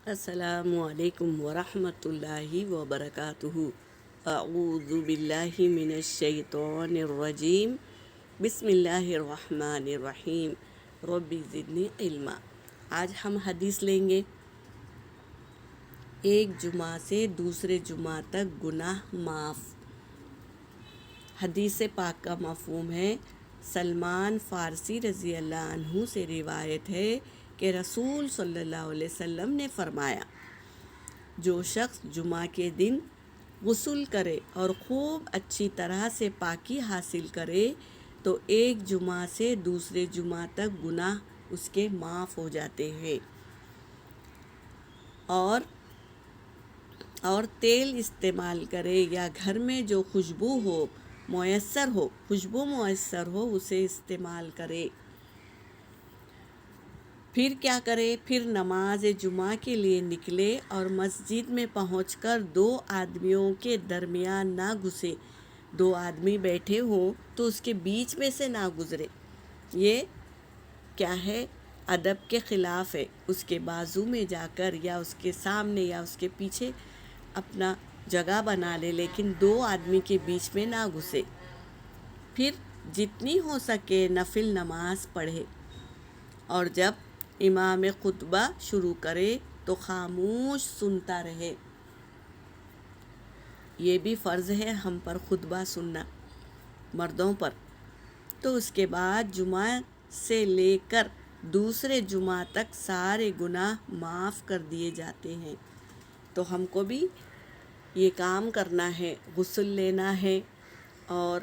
السلام علیکم ورحمۃ اللہ وبرکاتہ۔ اعوذ باللہ من الشیطان الرجیم، بسم اللہ الرحمن الرحیم، رب زدنی علما۔ آج ہم حدیث لیں گے، ایک جمعہ سے دوسرے جمعہ تک گناہ معاف۔ حدیث پاک کا مفہوم ہے، سلمان فارسی رضی اللہ عنہ سے روایت ہے کہ رسول صلی اللہ علیہ وسلم نے فرمایا، جو شخص جمعہ کے دن غسل کرے اور خوب اچھی طرح سے پاکی حاصل کرے تو ایک جمعہ سے دوسرے جمعہ تک گناہ اس کے معاف ہو جاتے ہیں۔ اور تیل استعمال کرے یا گھر میں جو خوشبو میسر ہو اسے استعمال کرے۔ پھر کیا کرے؟ پھر نماز جمعہ کے لیے نکلے اور مسجد میں پہنچ کر دو آدمیوں کے درمیان نہ گھسے۔ دو آدمی بیٹھے ہوں تو اس کے بیچ میں سے نہ گزرے۔ یہ کیا ہے؟ ادب کے خلاف ہے۔ اس کے بازو میں جا کر یا اس کے سامنے یا اس کے پیچھے اپنا جگہ بنا لے، لیکن دو آدمی کے بیچ میں نہ گھسے۔ پھر جتنی ہو سکے نفل نماز پڑھے، اور جب امام خطبہ شروع کرے تو خاموش سنتا رہے۔ یہ بھی فرض ہے ہم پر خطبہ سننا، مردوں پر۔ تو اس کے بعد جمعہ سے لے کر دوسرے جمعہ تک سارے گناہ معاف کر دیے جاتے ہیں۔ تو ہم کو بھی یہ کام کرنا ہے، غسل لینا ہے اور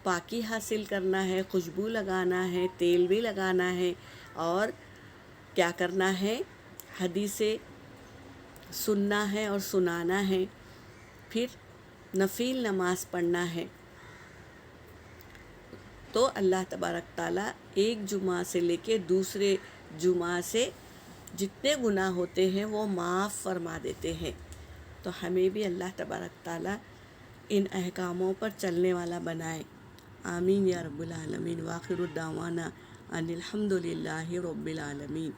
پاکی حاصل کرنا ہے، خوشبو لگانا ہے، تیل بھی لگانا ہے، اور کیا کرنا ہے؟ حدیثیں سننا ہے اور سنانا ہے، پھر نفل نماز پڑھنا ہے۔ تو اللہ تبارک تعالیٰ ایک جمعہ سے لے کے دوسرے جمعہ سے جتنے گناہ ہوتے ہیں وہ معاف فرما دیتے ہیں۔ تو ہمیں بھی اللہ تبارک تعالیٰ ان احکاموں پر چلنے والا بنائے۔ آمین یا رب العالمین۔ وآخر دعوانا ان الحمد للہ رب العالمین۔